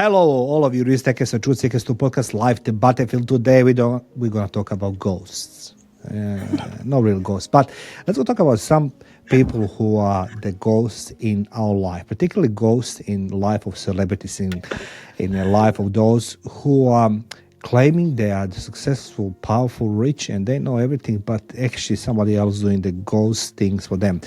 Hello, all of you risk takers and truth seekers to podcast live the battlefield. Today we're gonna talk about ghosts. No real ghosts, but let's go talk about some people who are the ghosts in our life, particularly ghosts in the life of celebrities, in the life of those who are claiming they are successful, powerful, rich, and they know everything, but actually somebody else doing the ghost things for them.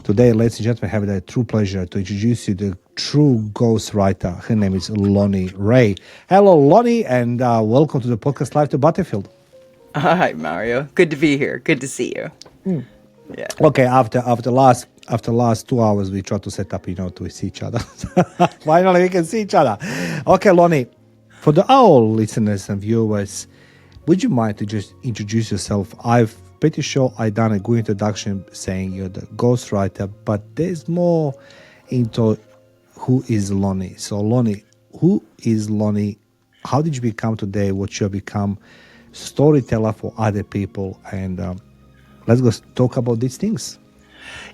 Today, ladies and gentlemen, I have the true pleasure to introduce you to the true ghostwriter. Her name is Lonnee Rey. Hello, Lonnee, and welcome to the podcast Live to Battlefield. Hi, Mario. Good to be here. Good to see you. Yeah. Okay, after last 2 hours, we try to set up, to see each other. Finally, we can see each other. Okay, Lonnee, for our listeners and viewers, would you mind to just introduce yourself? I'm pretty sure I done a good introduction saying you're the ghostwriter, but there's more into who is Lonnee. So, Lonnee, who is Lonnee? How did you become today what you have become? Storyteller for other people, and let's go talk about these things.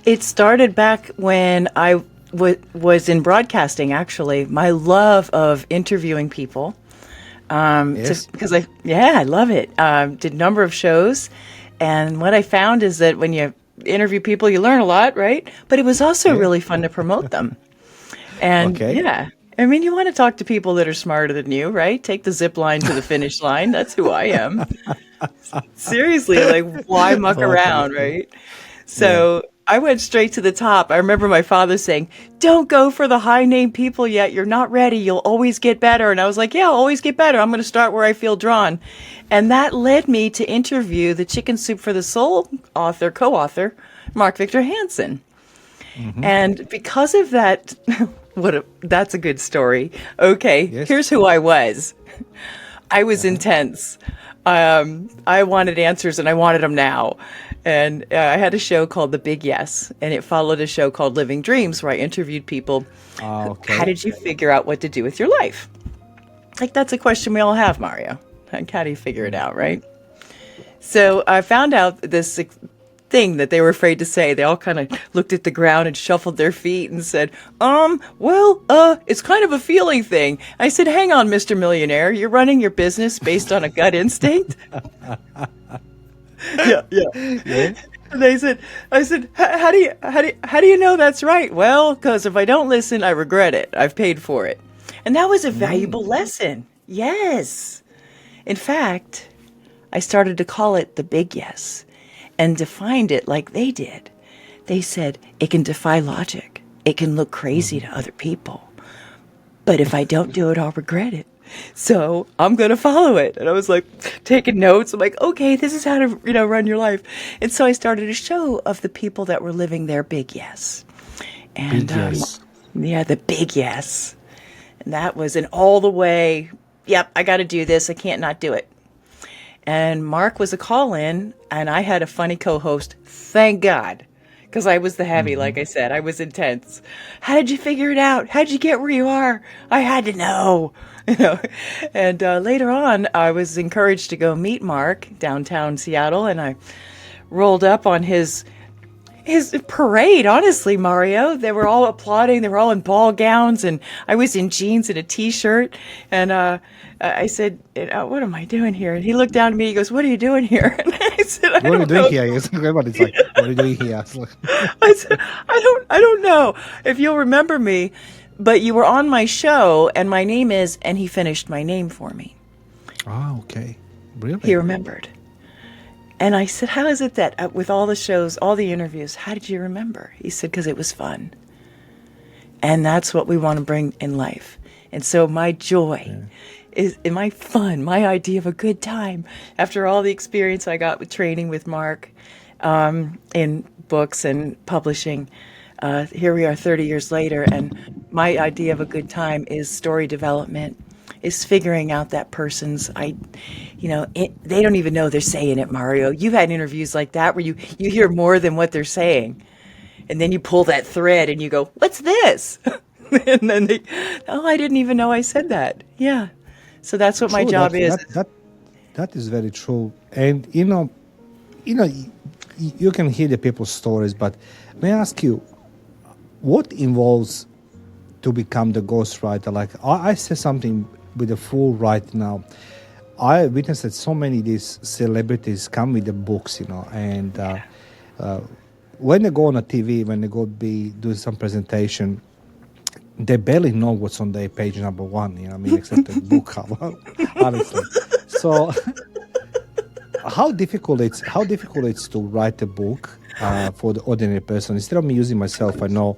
It started back when I was in broadcasting, actually. My love of interviewing people. Yes. Because I love it. Did a number of shows. And what I found is that when you interview people, you learn a lot, right? But it was also really fun to promote them. And I mean, you want to talk to people that are smarter than you, right? Take the zip line to the finish line. That's who I am. Seriously, like, why muck around, right? So I went straight to the top. I remember my father saying, don't go for the high name people yet. You're not ready. You'll always get better. And I was like, yeah, I'll always get better. I'm going to start where I feel drawn. And that led me to interview the Chicken Soup for the Soul co-author, Mark Victor Hansen. Mm-hmm. And because of that, that's a good story. Okay, Here's who I was. I was intense. I wanted answers, and I wanted them now. And I had a show called The Big Yes, and it followed a show called Living Dreams, where I interviewed people. How did you figure out what to do with your life? Like, that's a question we all have, Mario. Like, how do you figure it out, right? So I found out this thing that they were afraid to say. They all kind of looked at the ground and shuffled their feet and said, it's kind of a feeling thing. I said, hang on, Mr. Millionaire, you're running your business based on a gut instinct? Yeah. And I said, how do you know that's right? Well, because if I don't listen, I regret it. I've paid for it. And that was a valuable lesson. Yes. In fact, I started to call it the Big Yes, and defined it like they did. They said, it can defy logic. It can look crazy to other people. But if I don't do it, I'll regret it. So I'm going to follow it. And I was like taking notes. I'm like, okay, this is how to, run your life. And so I started a show of the people that were living their big yes. And the big yes. And that was an all the way, yep, I got to do this. I can't not do it. And Mark was a call-in, and I had a funny co-host, thank God, because I was the heavy, like I said. I was intense. How did you figure it out? How did you get where you are? I had to know. And later on, I was encouraged to go meet Mark downtown Seattle, and I rolled up on his parade, honestly, Mario. They were all applauding. They were all in ball gowns, and I was in jeans and a T-shirt. And I said, what am I doing here? And he looked down at me. He goes, what are you doing here? And I said, what are you doing here? Everybody's like, what are you doing here? I said, I don't know if you'll remember me, but you were on my show, and my name is, and he finished my name for me. Oh, okay. Really? He remembered. And I said, how is it that with all the shows, all the interviews, how did you remember? He said, because it was fun. And that's what we want to bring in life. And so my joy is in my fun, my idea of a good time. After all the experience I got with training with Mark in books and publishing, here we are 30 years later. And my idea of a good time is story development, is figuring out that person's, they don't even know they're saying it, Mario. You've had interviews like that where you hear more than what they're saying. And then you pull that thread and you go, what's this? And then I didn't even know I said that. Yeah. So that's what my job is. That is very true. And, you can hear the people's stories, but may I ask you, what involves to become the ghostwriter. Like I say something with the full right now. I witnessed that so many of these celebrities come with the books, and when they go on a TV, when they go do some presentation, they barely know what's on their page number one. Except the book cover, honestly. So how difficult it's to write a book for the ordinary person. Instead of me using myself, I know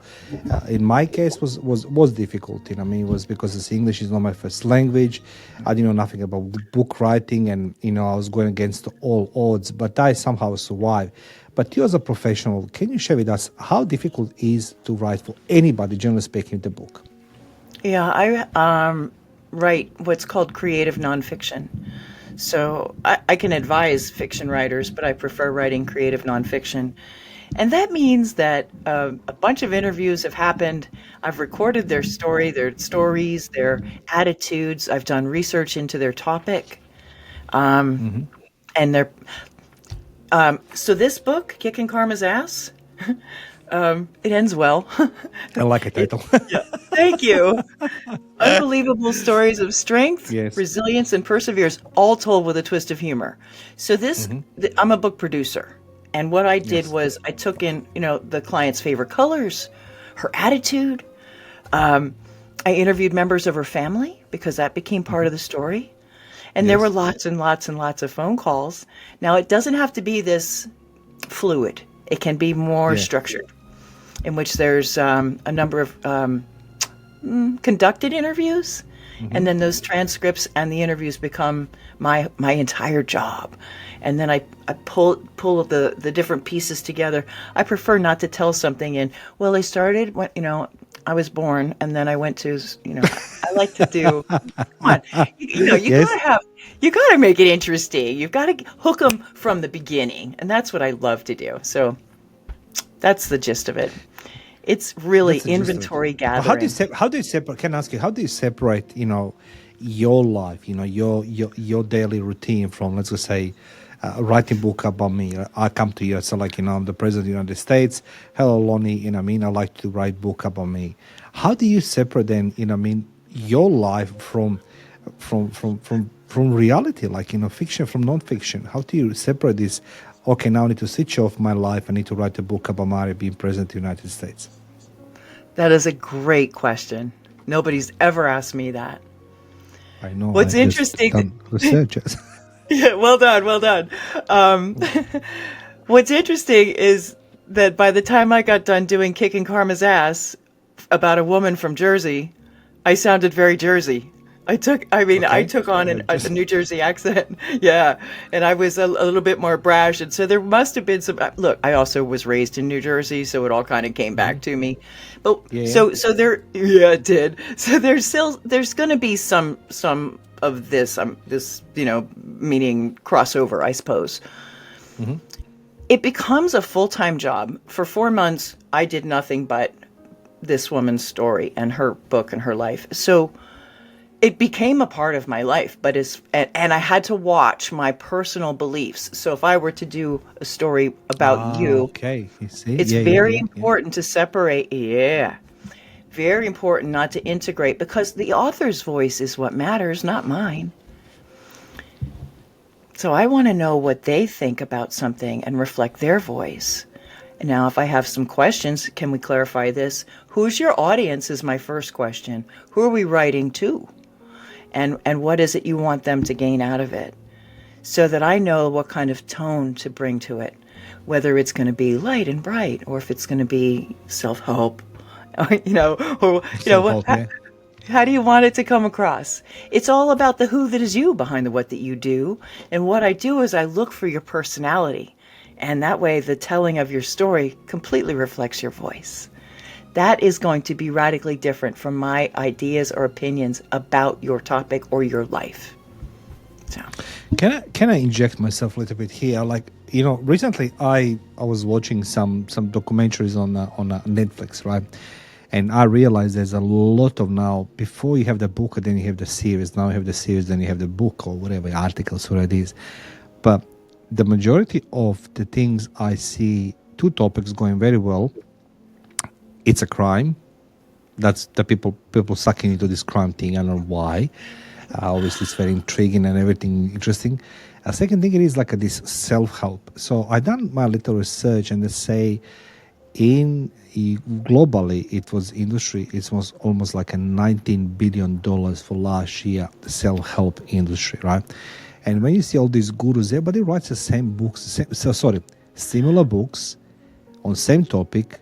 in my case was difficult. It was because English is not my first language. I didn't know nothing about book writing, and I was going against all odds, but I somehow survived. But you as a professional, can you share with us how difficult it is to write for anybody, generally speaking, the book? Yeah, I write what's called creative nonfiction. So I can advise fiction writers, but I prefer writing creative nonfiction. And that means that a bunch of interviews have happened. I've recorded their story, their stories, their attitudes. I've done research into their topic. And they're so this book, Kicking Karma's Ass, it ends well. I like a title. Yeah. Thank you. Unbelievable stories of strength, Yes. resilience, and perseverance, all told with a twist of humor. So I'm a book producer. And what I did was I took in, the client's favorite colors, her attitude. I interviewed members of her family because that became part of the story. And there were lots and lots and lots of phone calls. Now, it doesn't have to be this fluid. It can be more structured, in which there's a number of conducted interviews, and then those transcripts and the interviews become my entire job. And then I pull the different pieces together. I prefer not to tell something in, well, I started when, I was born, and then I went to, I like to do, come on, you gotta make it interesting. You've got to hook them from the beginning. And that's what I love to do. So that's the gist of it. It's really inventory gathering. How do you separate? Can I ask you, how do you separate, your life, your daily routine from, let's just say, writing a book about me? I come to you, so like, I'm the president of the United States. Hello, Lonnee, I like to write book about me. How do you separate then, your life from reality, like, fiction from non-fiction? How do you separate this? Okay, now I need to switch off my life. I need to write a book about Mario being president of the United States. That is a great question. Nobody's ever asked me that. I know. What's interesting? Researchers. Yeah, well done. What's interesting is that by the time I got done doing Kicking Karma's Ass about a woman from Jersey, I sounded very Jersey. I took on a New Jersey accent. Yeah. And I was a little bit more brash. And so there must have been some, look, I also was raised in New Jersey, so it all kind of came back to me. But so there, it did. So there's going to be some of this, meaning crossover, I suppose. It becomes a full-time job. For 4 months, I did nothing but this woman's story and her book and her life. So it became a part of my life, and I had to watch my personal beliefs. So if I were to do a story about you, you see? It's very important to separate. Yeah. Very important not to integrate, because the author's voice is what matters, not mine. So I want to know what they think about something and reflect their voice. Now, if I have some questions, can we clarify this? Who's your audience is my first question. Who are we writing to? And what is it you want them to gain out of it? So that I know what kind of tone to bring to it, whether it's going to be light and bright, or if it's going to be self-help, how do you want it to come across? It's all about the who that is you behind the what that you do. And what I do is I look for your personality. And that way the telling of your story completely reflects your voice. That is going to be radically different from my ideas or opinions about your topic or your life. So, can I inject myself a little bit here? Like, recently I was watching some documentaries on Netflix, right? And I realized there's a lot of now, before you have the book, then you have the series. Now you have the series, then you have the book or whatever, articles, whatever it is. But the majority of the things I see, two topics going very well. It's a crime That's the people sucking into this crime thing. I don't know why. Obviously, it's very intriguing and everything interesting. A second thing, it is like this self-help. So I done my little research, and they say globally it was almost like a $19 billion for last year, the self-help industry, right? And when you see all these gurus, everybody writes the same books, similar books on same topic,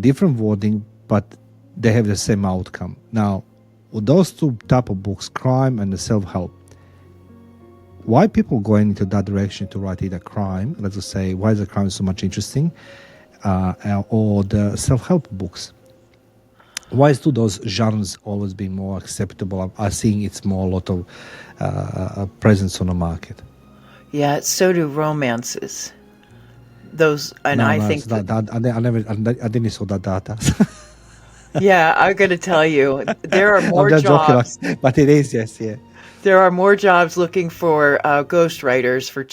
different wording, but they have the same outcome. Now, with those two type of books, crime and the self-help, why people going into that direction to write either crime, let's just say, why is the crime so much interesting, or the self-help books? Why is do those genres always been more acceptable? I'm seeing it's more a lot of presence on the market. Yeah, so do romances. Those, and No, I no, think I didn't saw that data. yeah, I'm going to tell you, there are more I'm just jobs. joking, but it is, yes, yeah. There are more jobs looking for ghostwriters for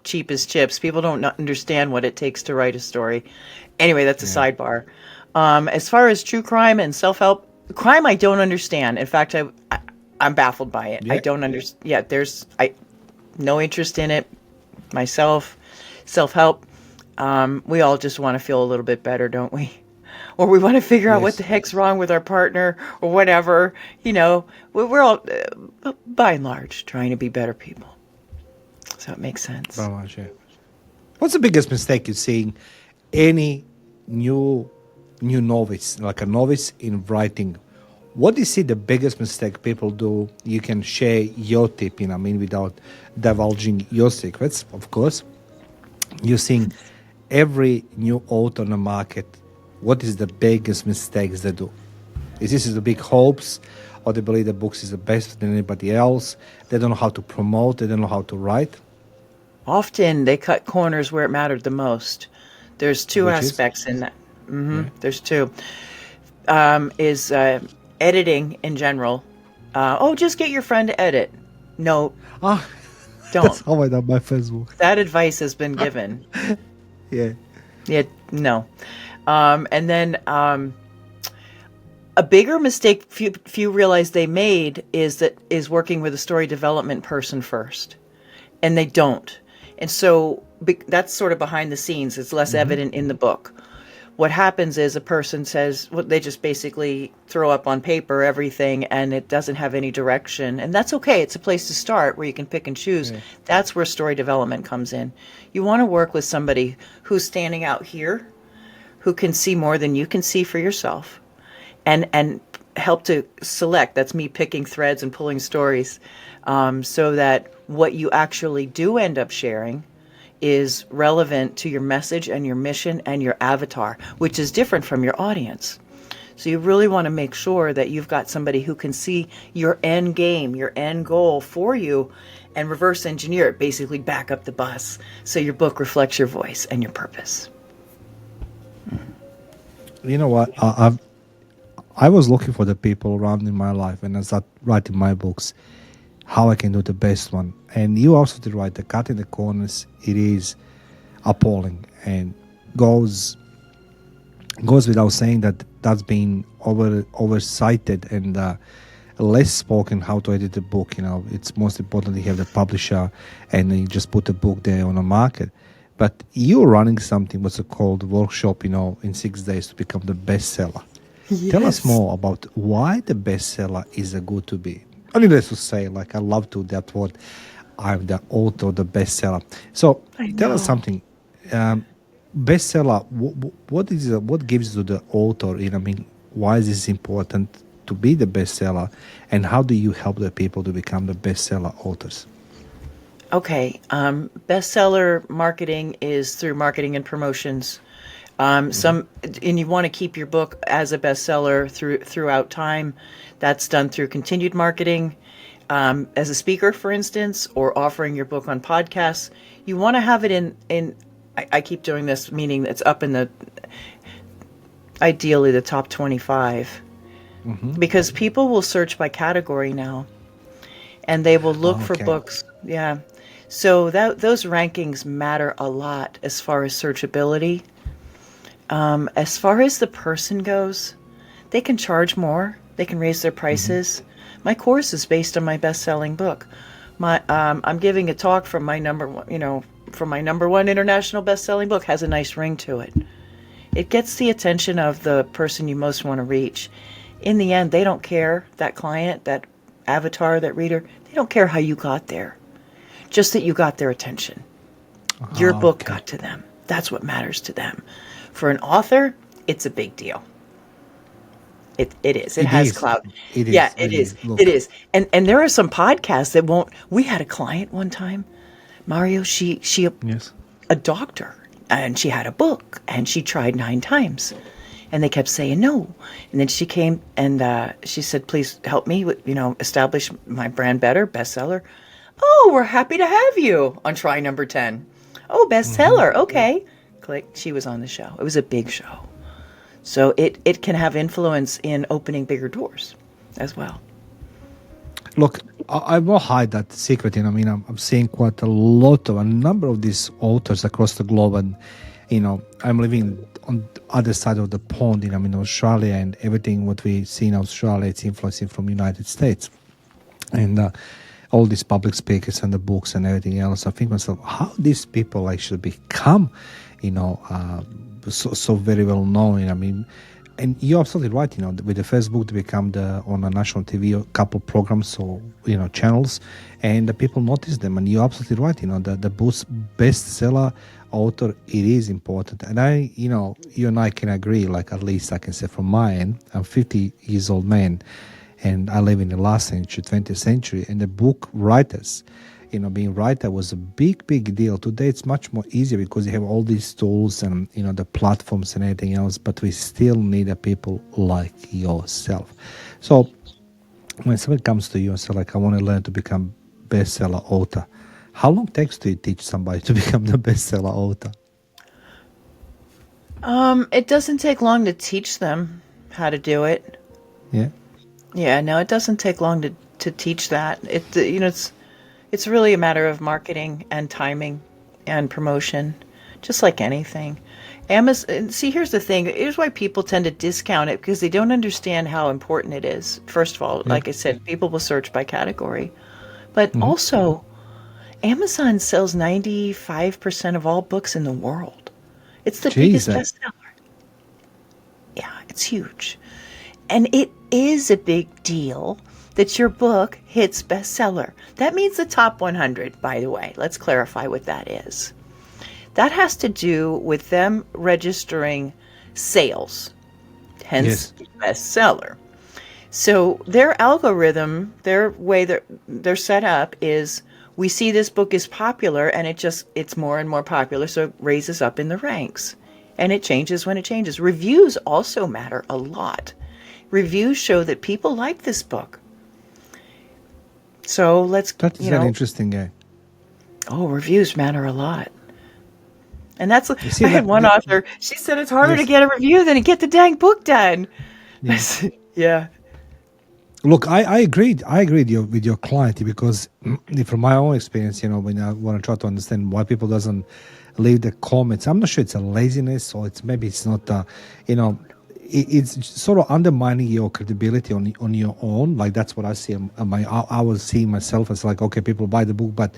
cheap as chips. People don't understand what it takes to write a story. Anyway, that's a sidebar. As far as true crime and self-help, crime I don't understand. In fact, I'm baffled by it. Yeah. I don't understand. Yeah, there's no interest in it myself. Self-help, we all just want to feel a little bit better, don't we? Or we want to figure out what the heck's wrong with our partner or whatever. You know, we're all, by and large, trying to be better people. So it makes sense. What's the biggest mistake you're seeing any new novice, like a novice in writing? What do you see the biggest mistake people do? You can share your tip, without divulging your secrets, of course. You're seeing every new author on the market. What is the biggest mistakes they do? Is this the big hopes, or they believe the books is the best than anybody else? They don't know how to promote. They don't know how to write. Often they cut corners where it mattered the most. There's two Which aspects in that. There's two. Is editing in general. Just get your friend to edit. No, don't. That's how I done my first book. That advice has been given. Yeah. Yeah, no. And then a bigger mistake few realize they made is working with a story development person first, and they don't. And so that's sort of behind the scenes. It's less evident in the book. What happens is a person says, well, they just basically throw up on paper everything, and it doesn't have any direction. And that's okay. It's a place to start where you can pick and choose. Yeah. That's where story development comes in. You want to work with somebody who's standing out here, who can see more than you can see for yourself, and help to select. That's me picking threads and pulling stories, so that what you actually do end up sharing is relevant to your message and your mission and your avatar, which is different from your audience. So you really want to make sure that you've got somebody who can see your end game, your end goal for you, and reverse engineer it, basically back up the bus so your book reflects your voice and your purpose. You know what? I was looking for the people around in my life, and I started writing my books, how I can do the best one. And you also did right, the cut in the corners, it is appalling and goes without saying that that's been oversighted and less spoken how to edit the book. It's most important you have the publisher and then you just put the book there on the market. But you're running something what's called workshop, in 6 days to become the bestseller. Yes. Tell us more about why the bestseller is a good to be. I mean, let's just say, I love to that word. I'm the author, the bestseller. So tell us something. Bestseller. What gives to the author? Why is this important to be the bestseller, and how do you help the people to become the bestseller authors? Okay, bestseller marketing is through marketing and promotions. And you want to keep your book as a bestseller throughout time. That's done through continued marketing, as a speaker, for instance, or offering your book on podcasts. You want to have it in. I keep doing this, meaning it's up in ideally the top 25, because people will search by category now, and they will look for books. Yeah, so those rankings matter a lot as far as searchability. As far as the person goes, they can charge more. They can raise their prices. My course is based on my best-selling book. I'm giving a talk from my number one international best-selling book. Has a nice ring to it. It gets the attention of the person you most want to reach. In the end, they don't care, that client, that avatar, that reader, they don't care how you got there. Just that you got their attention. Your book got to them. That's what matters to them. For an author, it's a big deal. It is. It has clout. It is. Yeah, it is. It is. And there are some podcasts that won't. We had a client one time, Mario. She Yes. a doctor, and she had a book, and she tried 9 times, and they kept saying no. And then she came and she said, "Please help me, establish my brand better, bestseller." Oh, we're happy to have you on try number 10. Oh, bestseller. Okay, click. She was on the show. It was a big show. So it can have influence in opening bigger doors as well. Look, I will hide that secret. I mean, I'm seeing quite a number of these authors across the globe, and I'm living on the other side of the pond. In Australia, and everything what we see in Australia, it's influencing from United States, and all these public speakers and the books and everything else. I think myself, how these people actually become, so very well known. I mean, and you're absolutely right. With the Facebook, they become on a national TV, a couple programs or channels, and the people notice them. And you're absolutely right. The bestseller author, it is important. And you and I can agree. Like, at least I can say from my end, I'm 50 years old man, and I live in the last century, 20th century, and the book writers. Being writer was a big deal. Today it's much more easier because you have all these tools and the platforms and everything else, but we still need people like yourself. So when someone comes to you and says, like, I want to learn to become bestseller author, how long takes to teach somebody to become the bestseller author? It doesn't take long to teach them how to do it. Yeah, no, it doesn't take long to teach that. It's really a matter of marketing and timing and promotion, just like anything. Amazon. See, here's the thing. Here's why people tend to discount it, because they don't understand how important it is. First of all, like I said, people will search by category. But also, Amazon sells 95% of all books in the world. It's the biggest bestseller. Yeah, it's huge. And it is a big deal that your book hits bestseller. That means the top 100, by the way. Let's clarify what that is. That has to do with them registering sales, hence bestseller. So their algorithm, their way they're set up is, we see this book is popular, and it's more and more popular, so it raises up in the ranks. And it changes when it changes. Reviews also matter a lot. Reviews show that people like this book. So that's very interesting, guy. Oh, reviews matter a lot. And that's, I had one author, she said it's harder to get a review than to get the dang book done. Yeah. Look, I agreed with your client, because from my own experience, when I want to try to understand why people doesn't leave the comments, I'm not sure it's a laziness, or it's not, it's sort of undermining your credibility on your own. Like, that's what I see. I will see myself as like, okay, people buy the book, but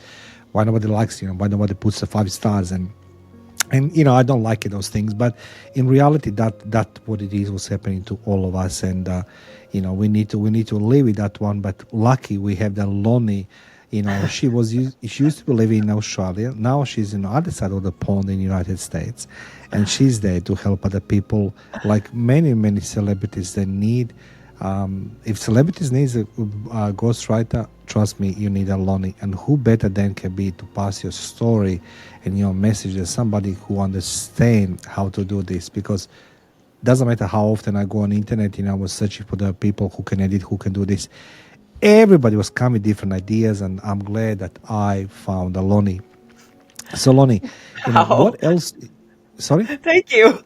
why nobody likes, why nobody puts the 5 stars, and I don't like those things. But in reality, that what it is was happening to all of us, and we need to live with that one. But lucky we have the Lonnee. She used to be living in Australia. Now she's in the other side of the pond in the United States, and she's there to help other people, like many celebrities that need. If celebrities needs a ghostwriter, trust me, you need a Lonnee. And who better than can be to pass your story and your message as somebody who understands how to do this? Because doesn't matter how often I go on the internet, I was searching for the people who can edit, who can do this. Everybody was coming with different ideas, and I'm glad that I found a Lonnee. So Lonnee, what else? Sorry? Thank you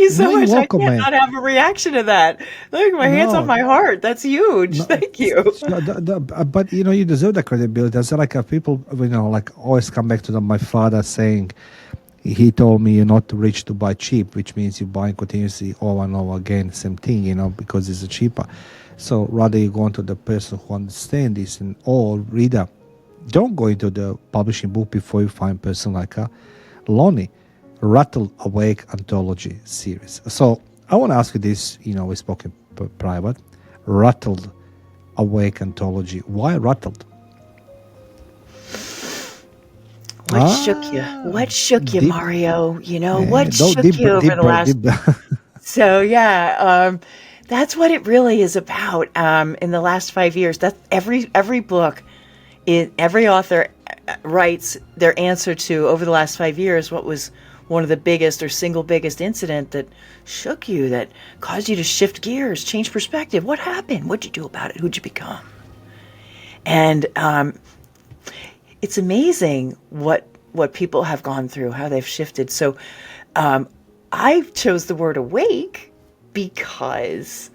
so much. Welcome, I cannot have a reaction to that. Look, my hands on my heart. That's huge. Thank you. But you deserve the credibility. It's like people, like always come back to my father saying, he told me you're not rich to buy cheap, which means you buy continuously over and over again, same thing, because it's cheaper. So rather you go into the person who understands this, and or reader, don't go into the publishing book before you find person like Lonnee, Rattled Awake Anthology series. So I want to ask you this, we spoke in private, Rattled Awake Anthology. Why rattled? What shook you? What shook you, deep, Mario? What shook you over the last... So, yeah, that's what it really is about in the last 5 years. That's every book, every author writes their answer to, over the last 5 years, what was one of the biggest or single biggest incident that shook you, that caused you to shift gears, change perspective. What happened? What'd you do about it? Who'd you become? And it's amazing what people have gone through, how they've shifted. So I chose the word awake because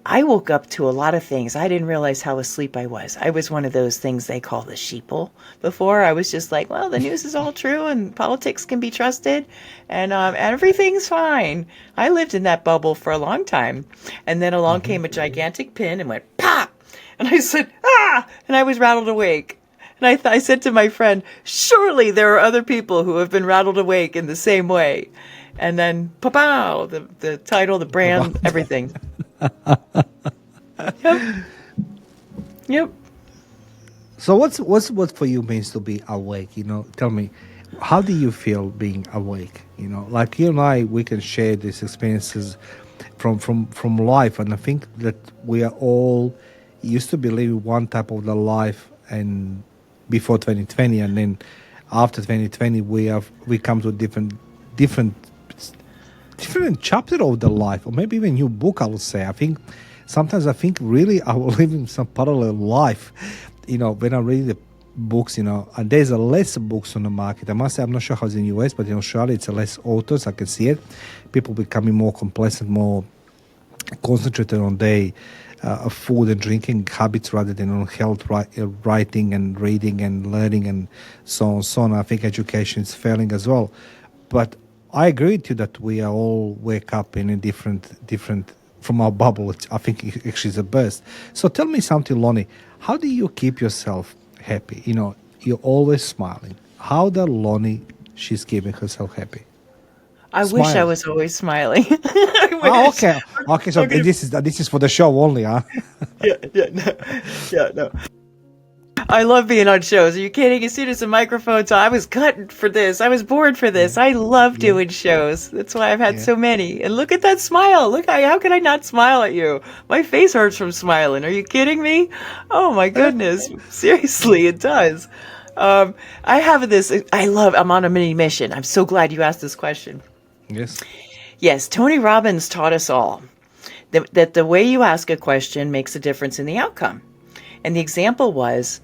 I woke up to a lot of things. I didn't realize how asleep I was. I was one of those things they call the sheeple before. I was just like, well, the news is all true and politics can be trusted and everything's fine. I lived in that bubble for a long time. And then along came a gigantic pin and went pop. And I said, ah! And I was rattled awake. And I said to my friend, surely there are other people who have been rattled awake in the same way. And then, pow, the title, the brand, everything. Yep. So what for you means to be awake? Tell me, how do you feel being awake? Like you and I, we can share these experiences from life, and I think that we are all used to believe one type of the life, and before 2020, and then after 2020, we come to a different chapter of the life, or maybe even new book. I would say. Sometimes I think really I will live in some parallel life. When I read the books, and there's less books on the market. I must say, I'm not sure how it's in the US, but in Australia, it's less authors. I can see it. People becoming more complacent, more concentrated on their food and drinking habits rather than on health, writing and reading and learning and so on. So on. I think education is failing as well. But I agree with you that we are all wake up in a different from our bubble, which I think actually is a burst. So tell me something, Lonnee. How do you keep yourself happy? You're always smiling. How the Lonnee she's keeping herself happy? I wish I was always smiling. Okay. So this is for the show only, huh? No. I love being on shows. Are you kidding? As soon as the microphone's on, I was cut for this. I was born for this. I love doing shows. That's why I've had so many. And look at that smile. Look, how can I not smile at you? My face hurts from smiling. Are you kidding me? Oh my goodness. Seriously, it does. I have this. I'm on a mini mission. I'm so glad you asked this question. Yes. Tony Robbins taught us all that the way you ask a question makes a difference in the outcome. And the example was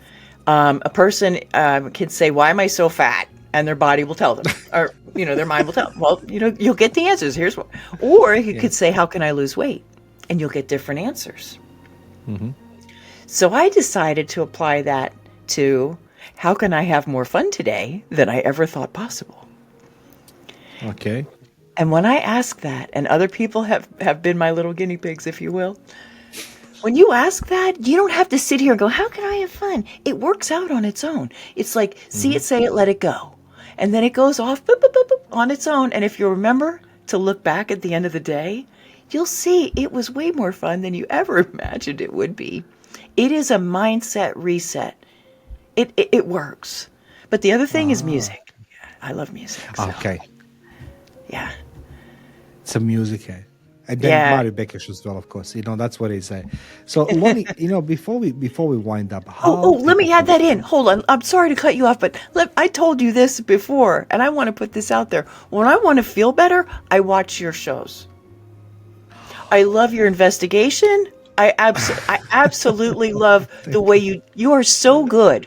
a person can say, why am I so fat? And their body will tell them, or, their mind will tell them. Well, you'll get the answers. Here's what. Or you could say, how can I lose weight? And you'll get different answers. Mm-hmm. So I decided to apply that to, how can I have more fun today than I ever thought possible? Okay. And when I ask that, and other people have been my little guinea pigs, if you will, when you ask that, you don't have to sit here and go, how can I have fun? It works out on its own. It's like, see it, say it, let it go. And then it goes off boop, boop, boop, boop, on its own. And if you remember to look back at the end of the day, you'll see it was way more fun than you ever imagined it would be. It is a mindset reset. It works. But the other thing is music. I love music. So. Okay. Yeah. It's a music, eh? And then Mario Bekes as well, of course. That's what he said. So, Lonnee, before we wind up, let me add that in. Hold on. I'm sorry to cut you off, but I told you this before, and I want to put this out there. When I want to feel better, I watch your shows. I love your investigation. I absolutely love the way you are so good.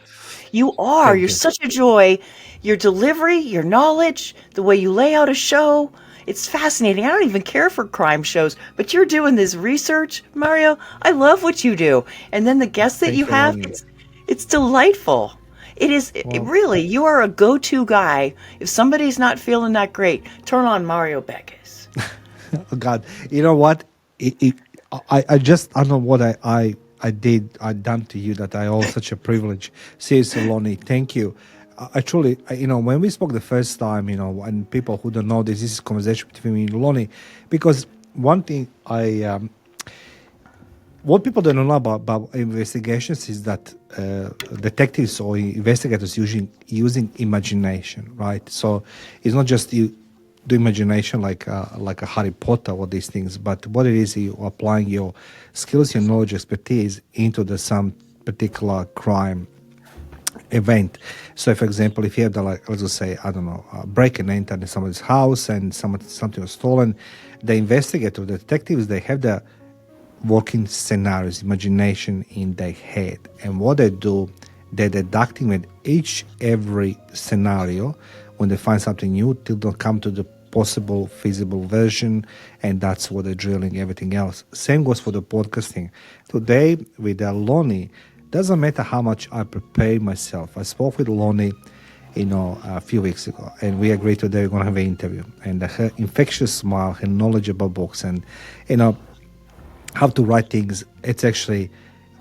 You are. You're such a joy. Your delivery, your knowledge, the way you lay out a show. It's fascinating. I don't even care for crime shows, but you're doing this research, Mario. I love what you do. And then the guests that you have, it's delightful. It is really, you are a go-to guy. If somebody's not feeling that great, turn on Mario Bekes. Oh God, you know what? I just I don't know what I done to you that I owe such a privilege. Seriously, Lonnee, thank you. I truly, when we spoke the first time, and people who don't know this is a conversation between me and Lonnee, because one thing what people don't know about investigations is that detectives or investigators using imagination, right? So it's not just you do imagination like a Harry Potter or these things, but what it is, you applying your skills, your knowledge, expertise into some particular crime event. So, for example, if you have let's just say, I don't know, break and enter in somebody's house and something was stolen, the investigator, the detectives, they have the working scenarios, imagination in their head. And what they do, they're deducting with every scenario when they find something new till they come to the possible feasible version, and that's what they're drilling everything else. Same goes for the podcasting. Today with Lonnee, doesn't matter how much I prepare myself. I spoke with Lonnee a few weeks ago, and we agreed today we're going to have an interview. And her infectious smile, her knowledge about books, and how to write things, it's actually,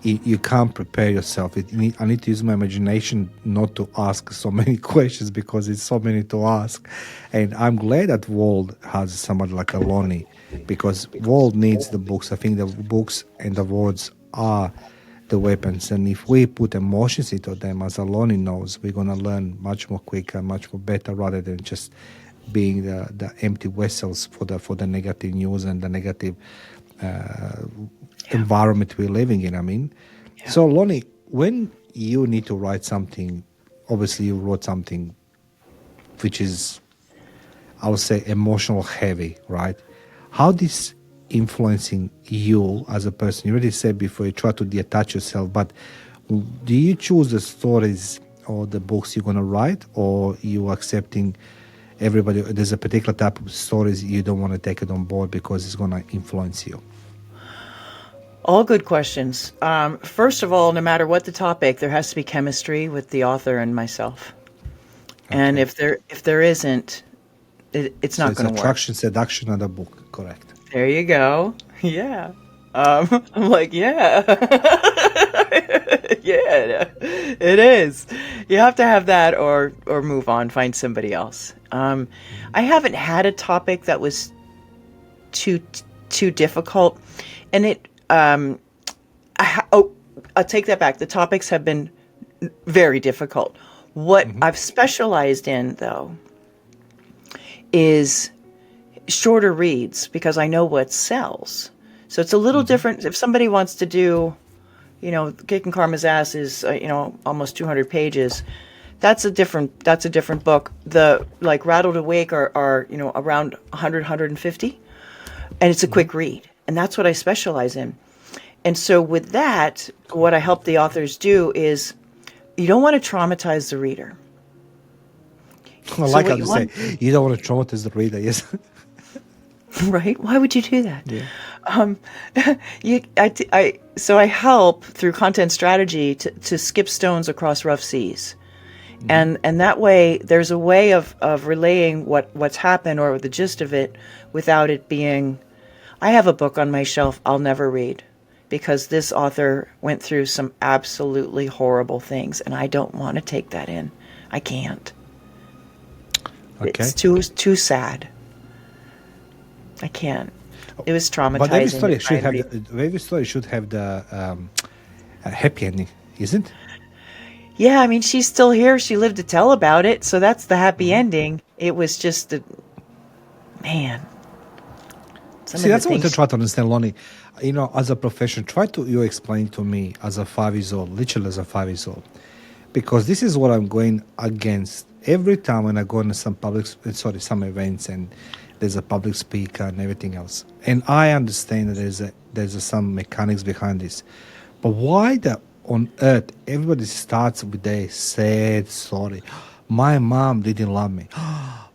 you can't prepare yourself. I need to use my imagination not to ask so many questions because it's so many to ask. And I'm glad that World has somebody like a Lonnee, because World needs the books. I think the books and the words are the weapons. And if we put emotions into them, as a Lonnee knows, we're going to learn much more quicker, much more better, rather than just being the empty vessels for the negative news and the negative environment we're living in. So Lonnee, when you need to write something, obviously you wrote something which is, I would say, emotional heavy, right? How this influencing you as a person? You already said before you try to detach yourself, but do you choose the stories or the books you're going to write, or you accepting everybody? There's a particular type of stories you don't want to take it on board because it's going to influence you. All good questions. First of all, no matter what the topic, there has to be chemistry with the author and myself. Okay. And if there isn't, it's not going to work. Attraction, seduction, and a book, correct? There you go. Yeah. I'm like, yeah. Yeah, it is. You have to have that or move on, find somebody else. I haven't had a topic that was too difficult, and I'll take that back. The topics have been very difficult. What I've specialized in, though, is shorter reads, because I know what sells. So it's a little different. If somebody wants to do, Kicking Karma's Ass is, almost 200 pages. That's a different book. The Rattled Awake are around 100, 150, and it's a quick read. And that's what I specialize in. And so with that, what I help the authors do is, you don't want to traumatize the reader. I like how you say, you don't want to traumatize the reader, yes. Right? Why would you do that? Yeah. So I help through content strategy to skip stones across rough seas. And that way, there's a way of relaying what's happened or the gist of it without it being, I have a book on my shelf I'll never read because this author went through some absolutely horrible things, and I don't want to take that in. I can't. Okay. It's too sad. I can't. It was traumatizing. But every story should have the happy ending, isn't it? Yeah, I mean, she's still here. She lived to tell about it, so that's the happy ending. It was just man. See, that's what I try to understand, Lonnee. As a profession, you explain to me as a 5 years old, literally as a 5 years old, because this is what I'm going against every time when I go to some events and there's a public speaker and everything else. And I understand that there's some mechanics behind this, but why on earth everybody starts with a sad story? My mom didn't love me.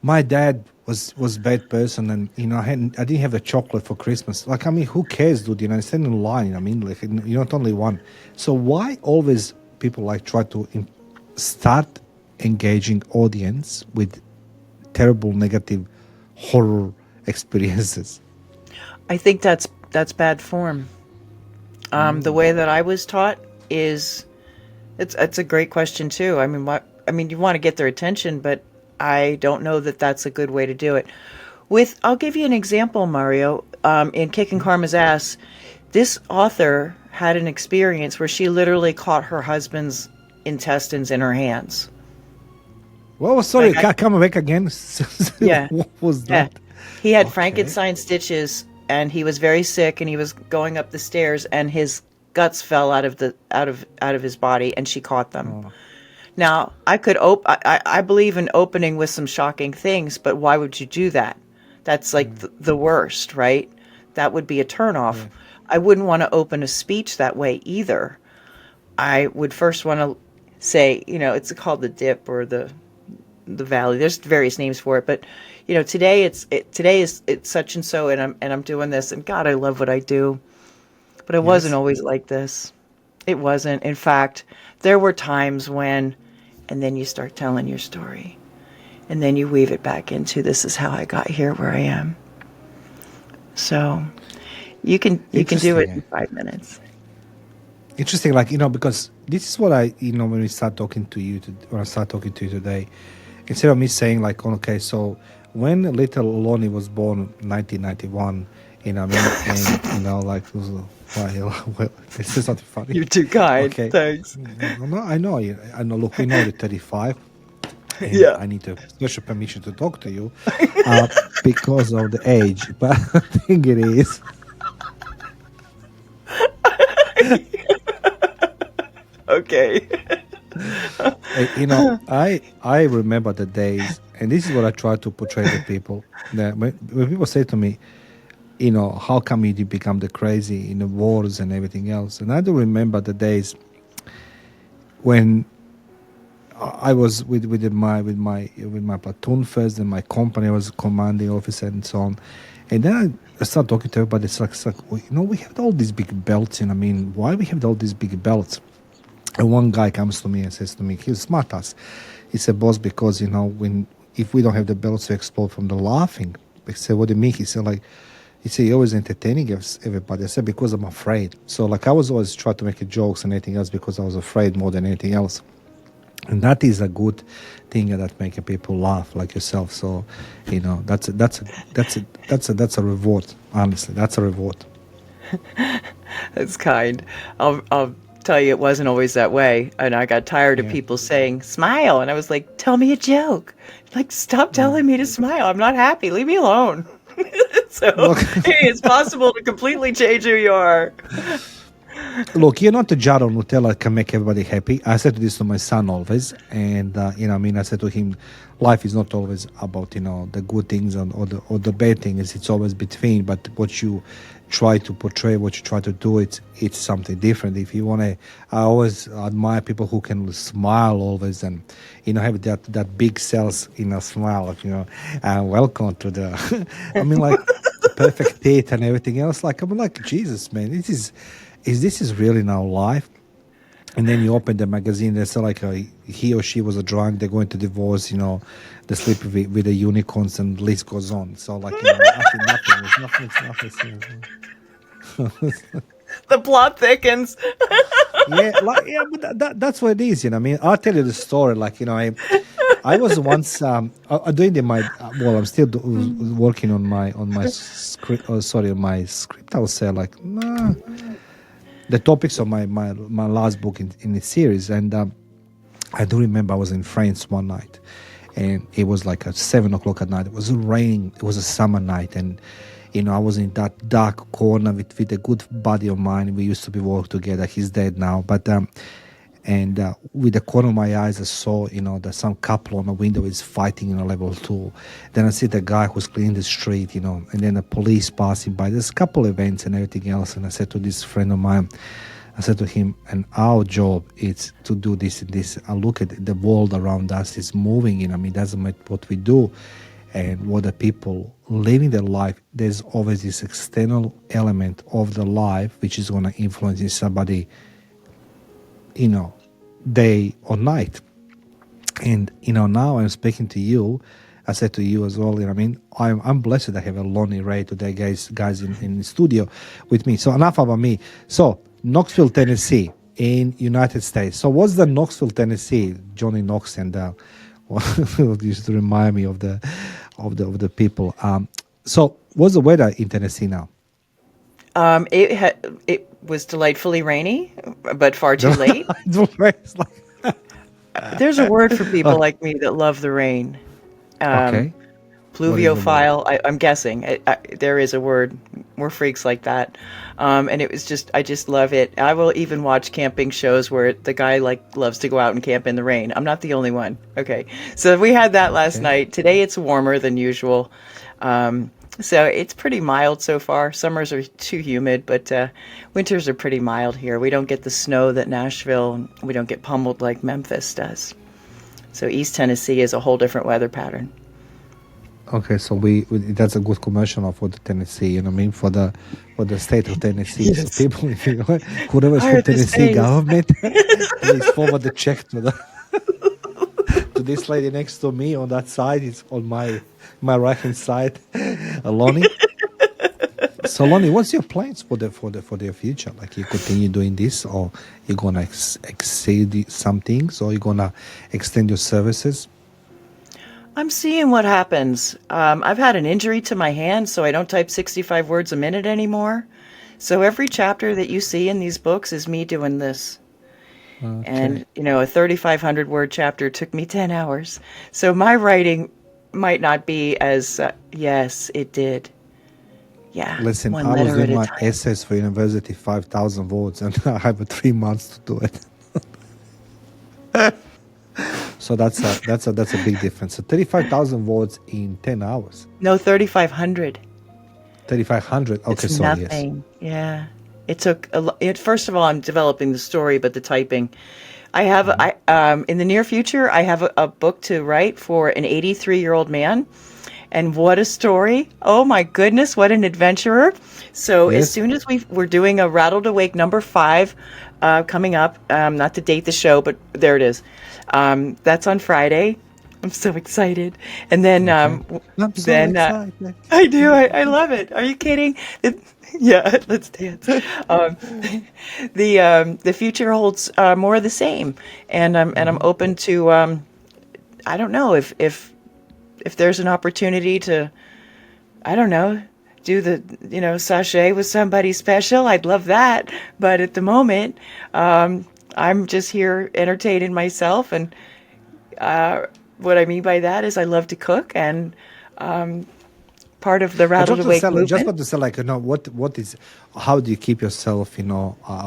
My dad was a bad person, and I didn't have a chocolate for Christmas. Who cares, dude? I stand in line. You're not only one. So why always people try to start engaging audience with terrible negative horror experiences? I think that's bad form. The way that I was taught is it's a great question too. I mean, you want to get their attention, but I don't know that that's a good way to do it. I'll give you an example, Mario. In Kicking Karma's Ass, this author had an experience where she literally caught her husband's intestines in her hands. Well, sorry, come back again. Yeah. What was that? Yeah. He had Frankenstein stitches, and he was very sick, and he was going up the stairs, and his guts fell out of his body, and she caught them. Oh. Now, I believe in opening with some shocking things, but why would you do that? That's like the worst, right? That would be a turnoff. Yeah. I wouldn't want to open a speech that way either. I would first want to say, it's called the dip or the valley. There's various names for it, but today it's such and so, and I'm doing this, and God, I love what I do, but it wasn't always like this. It wasn't. In fact, there were times when, and then you start telling your story, and then you weave it back into, this is how I got here where I am. So you can do it in 5 minutes. Interesting, because this is what I, when we start talking to you, when I start talking to you today, instead of me saying okay, so when little Lonnee was born, 1991, well, this is not funny. You're too kind. Okay. Thanks. No, I know. Look, we know you're 35. And I need a special permission to talk to you because of the age. But I think it is. Okay. I remember the days, and this is what I try to portray to people. That when people say to me, how come you become the crazy in the wars and everything else? And I do remember the days when I was with my platoon first, and my company, I was commanding officer and so on. And then I started talking to everybody. It's like we have all these big belts, and why we have all these big belts? And one guy comes to me and says to me, he's smart ass. He said, boss, because if we don't have the belts, we explode from the laughing. I said, what do you mean? He said, you're always entertaining everybody. I said, because I'm afraid. So I was always trying to make jokes and anything else because I was afraid more than anything else. And that is a good thing that makes people laugh, like yourself. So, that's a reward. Honestly, that's a reward. That's kind. I'll tell you, it wasn't always that way, and I got tired of people saying smile, and I was like, tell me a joke. Stop telling me to smile. I'm not happy. Leave me alone. So, it's possible to completely change who you are. Look, you're not a jar of Nutella that can make everybody happy. I said this to my son always, and I said to him, life is not always about the good things or the bad things. It's always between. But what you try to portray, what you try to do, it's something different. If you want to, I always admire people who can smile always and have that big cells in a smile. Welcome to the, perfect teeth and everything else. Jesus, man, this is really now life. And then you open the magazine, there's he or she was a drunk, they're going to divorce, they sleep with the unicorns, and the list goes on. So nothing. The plot thickens. But that's what it is. I'll tell you the story. I was once doing I'm still working on my script. On my script. I would say the topics of my last book in the series, and I do remember I was in France one night, and it was at 7:00 at night. It was raining. It was a summer night, and I was in that dark corner with a good buddy of mine. We used to be work together. He's dead now, but with the corner of my eyes, I saw that some couple on the window is fighting in a level 2. Then I see the guy who's cleaning the street, and then the police passing by. There's a couple events and everything else. And I said to this friend of mine, I said to him, and our job is to do this and this. I look at the world around us is moving. It doesn't matter what we do and what the people living their life. There's always this external element of the life which is going to influence somebody, day or night. And now I'm speaking to you. I said to you as well. I mean, I'm blessed. I have a Lonnee Rey today, guys in the studio with me. So enough about me. So Knoxville, Tennessee, in United States. So what's the Knoxville, Tennessee? Johnny Knox and used to remind me of the people. So what's the weather in Tennessee now? It was delightfully rainy, but far too late. It's like, There's a word for people like me that love the rain. okay. Pluviophile. I'm guessing there is a word. We're freaks like that, and it was I just love it. I will even watch camping shows where the guy loves to go out and camp in the rain. I'm not the only one. Okay, so we had that last night. Today it's warmer than usual, so it's pretty mild so far. Summers are too humid, but winters are pretty mild here. We don't get the snow that Nashville. We don't get pummeled like Memphis does. So East Tennessee is a whole different weather pattern. Okay, so that's a good commercial for the Tennessee, you know what I mean, for the state of Tennessee. Yes. So people, whoever is from Tennessee government, please forward the check to to this lady next to me on that side. It's on my right hand side, Lonnee. So Lonnee, what's your plans for the future? Like, you continue doing this, or you're gonna exceed some things, or you're gonna extend your services? I'm seeing what happens. I've had an injury to my hand, so I don't type 65 words a minute anymore. So every chapter that you see in these books is me doing this. Okay. And, a 3,500 word chapter took me 10 hours. So my writing might not be as, yes, it did. Yeah. Listen, I was doing my essays for university, 5,000 words, and I have 3 months to do it. So that's a big difference. So 35,000 words in 10 hours. No, 3,500. 3,500. Okay, it's sorry. Nothing. Yes. Yeah, it took first of all, I'm developing the story, but the typing. I have in the near future, I have a book to write for an 83-year-old man, and what a story! Oh my goodness, what an adventurer! So yes. As soon as we're doing a Rattled Awake number 5 coming up, not to date the show, but there it is. That's on Friday. I'm so excited. And then, excited. I do. I love it. Are you kidding? Yeah, let's dance. The future holds more of the same, and I'm open to. I don't know if there's an opportunity to, I don't know, do the sachet with somebody special. I'd love that. But at the moment, I'm just here entertaining myself, and what I mean by that is I love to cook, and part of the Rattled Awake movement. Just want to say, what is, how do you keep yourself,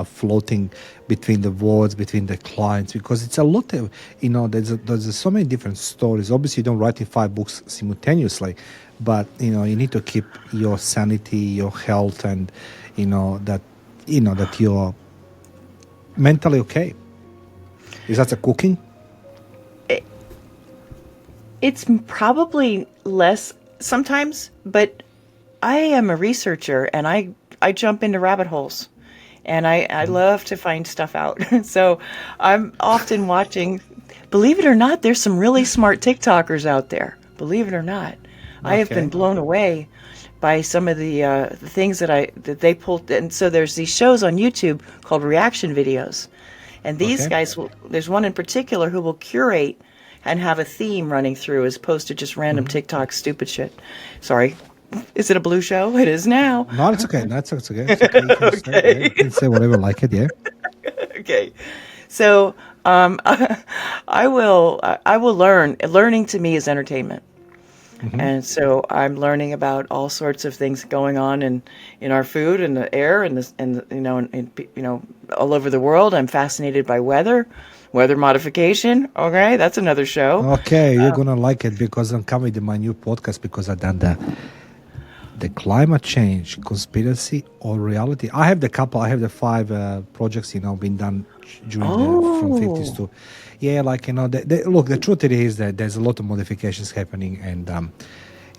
floating between the words, between the clients? Because it's a lot of, there's so many different stories. Obviously, you don't write in 5 books simultaneously, but you need to keep your sanity, your health, and that you're mentally okay. Is that a cooking? It's probably less sometimes, but I am a researcher, and I jump into rabbit holes, and I love to find stuff out. So I'm often watching. Believe it or not, there's some really smart TikTokers out there. Believe it or not, okay. I have been blown away by some of the things that they pulled. And so there's these shows on YouTube called reaction videos, and these guys there's one in particular who will curate and have a theme running through, as opposed to just random TikTok stupid shit. Sorry. Is it a blue show? It is now. No, it's okay. It's okay. You can say whatever like it, yeah. Okay. So I will learn. Learning to me is entertainment. Mm-hmm. And so I'm learning about all sorts of things going on in our food and the air and all over the world. I'm fascinated by weather modification. Okay, that's another show. Okay, you're gonna like it because I'm coming to my new podcast because I've done the climate change conspiracy or reality. I have the 5 projects been done during from 50s to look, the truth is that there's a lot of modifications happening, and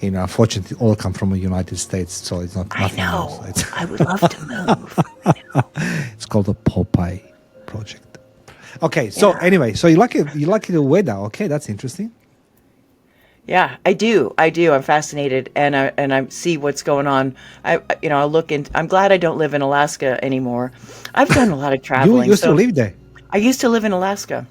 unfortunately all come from the United States, so it's not nothing else. I would love to move. It's called the Popeye project. Okay, so Yeah. anyway, so you like the weather. Okay, that's interesting. Yeah, I do. I do. I'm fascinated, and I see what's going on. I'll look in. I'm glad I don't live in Alaska anymore. I've done a lot of You traveling. used to So live there. I used to live in Alaska.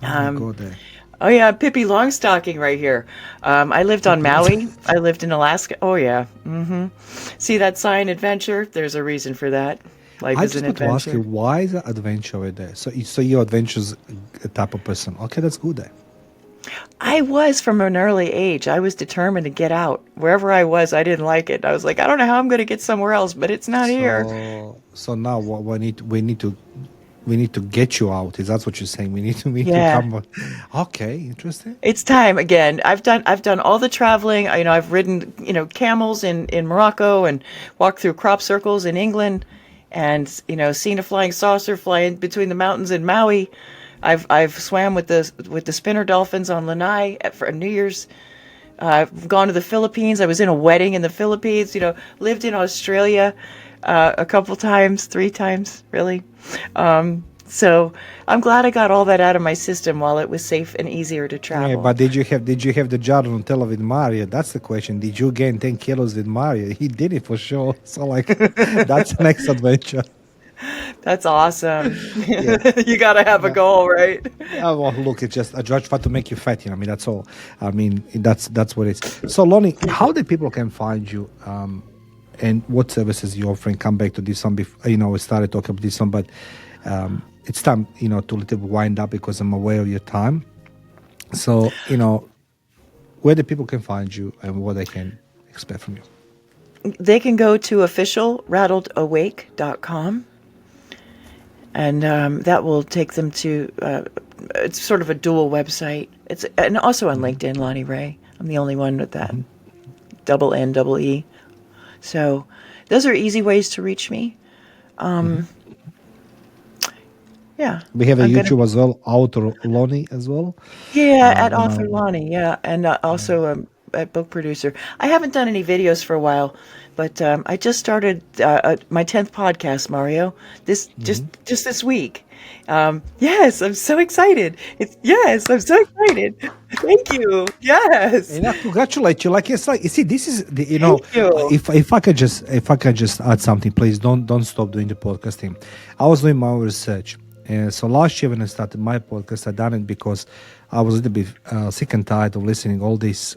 Oh my Um, god, oh yeah, Pippi Longstocking right here. I lived on okay. Maui. I lived in Alaska. Oh yeah. See that sign, adventure? There's a reason for that. Life I is an just want to ask you, adventure. why is the adventure over there? So you're adventurous type of person. Okay, that's good there. I was from an early age. I was determined to get out. Wherever I was, I didn't like it. I was like, I don't know how I'm going to get somewhere else, but it's not here. So now what we need to get you out. Is that what you're saying? We need to Yeah. come. Okay, interesting. It's time again. I've done all the traveling. I've ridden, camels in Morocco and walked through crop circles in England and, seen a flying saucer flying between the mountains in Maui. I've swam with the spinner dolphins on Lanai for New Year's. I've gone to the Philippines. I was in a wedding in the Philippines, lived in Australia a couple times, 3 times, really. So I'm glad I got all that out of my system while it was safe and easier to Yeah, travel. but did you have the jar on Nutella with Mario? That's the question. Did you gain 10 kilos with Mario? He did it for sure. So like, that's the next adventure. That's awesome. Yeah. You got to have a Yeah. goal, right? Well, look, it's just I just try to make you fat. I mean, that's all. I mean, that's what it is. So, Lonnie, how the people can find you, and what services you offering? Come back to this one. We started talking about this one, but it's time, to little wind up because I'm aware of your time. So, where the people can find you and what they can expect from you. They can go to official rattledawake.com, and that will take them to it's sort of a dual website. It's and also on LinkedIn, Lonnee Rey. I'm the only one with that double N double E. So those are easy ways to reach me. Yeah, We have a I'm gonna YouTube as well, author Lonnie as well. yeah at On author our Lonnee, yeah, and also a book producer. I haven't done any videos for a while, but I just started my 10th podcast, Mario. This just this week. Yes, I'm so excited. Yes, I'm so excited. Thank you. Yes, And I congratulate you. Like it's like you see, this is the thank you. if I can just add something, please don't stop doing the podcasting. I was doing my own research, and so last year when I started my podcast, I done it because I was a little bit sick and tired of listening all these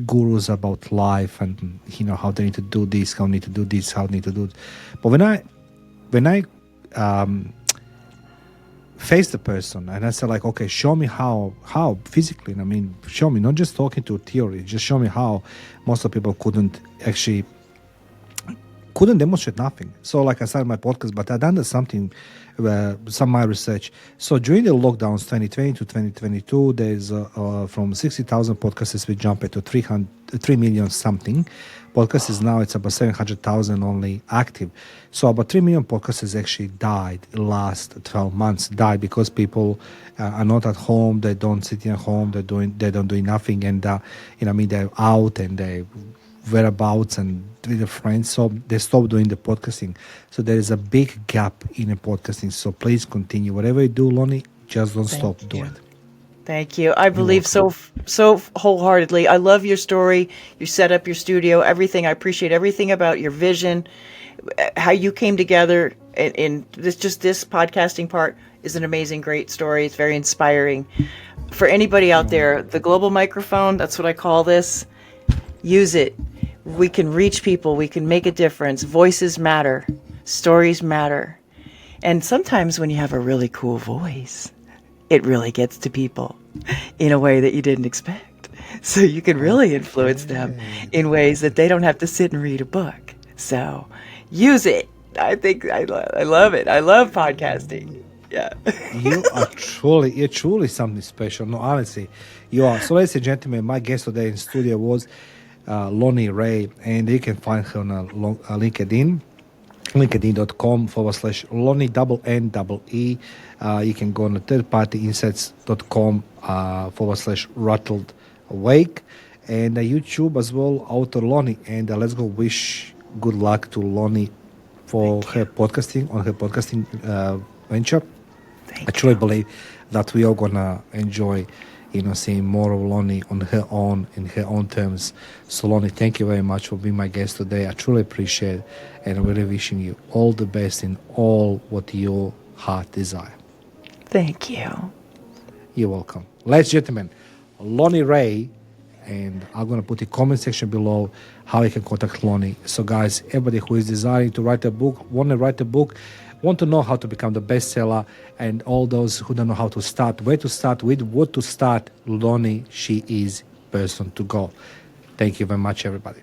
gurus about life and how they need to do this, how they need to do this, how they need to do it. But when I face the person and I said like, okay, show me how physically. I mean, show me, not just talking to theory, just show me how most of people couldn't demonstrate nothing. So like I started my podcast, but I done something, some of my research. So during the lockdowns 2020 to 2022, there's from 60,000 podcasts we jump to 3 million something. Podcasts now it's about 700,000 only active. So about 3 million podcasts actually died last 12 months. Died because people are not at home. They don't sit at home. They don't do nothing, and they're out and they whereabouts and with their friends, so they stop doing the podcasting. So there is a big gap in the podcasting. So please continue whatever you do, Lonnie. Just don't stop. Thank Do you. it. Thank you. I You're believe welcome. so wholeheartedly. I love your story, your setup, your studio, everything. I appreciate everything about your vision, how you came together in this podcasting part is an amazing, great story. It's very inspiring. For anybody out there, the global microphone, that's what I call this. Use it. We can reach people. We can make a difference. Voices matter. Stories matter. And sometimes when you have a really cool voice, it really gets to people in a way that you didn't expect. So you can really influence them in ways that they don't have to sit and read a book. So use it. I think I love it. I love podcasting. Yeah. You're truly something special. No, honestly, you are. So, ladies and gentlemen, my guest today in studio was Lonnee Rey, and you can find her on LinkedIn, linkedin.com/Lonnee NNE. You can go on the thirdpartyinsights.com /Rattled Awake, and YouTube as well, author Lonnee. And let's go wish good luck to Lonnee for her podcasting venture. I truly believe that we are gonna enjoy, seeing more of Lonnee on her own, in her own terms. So Lonnee, thank you very much for being my guest today. I truly appreciate it, and I'm really wishing you all the best in all what your heart desire. Thank you. You're welcome. Ladies and gentlemen, Lonnee Rey, and I'm going to put a comment section below how you can contact Lonnee. So guys, everybody who is desiring to write a book, want to write a book, want to know how to become the bestseller, and all those who don't know how to start, where to start, with what to start, Lonnee, she is person to go. Thank you very much, everybody.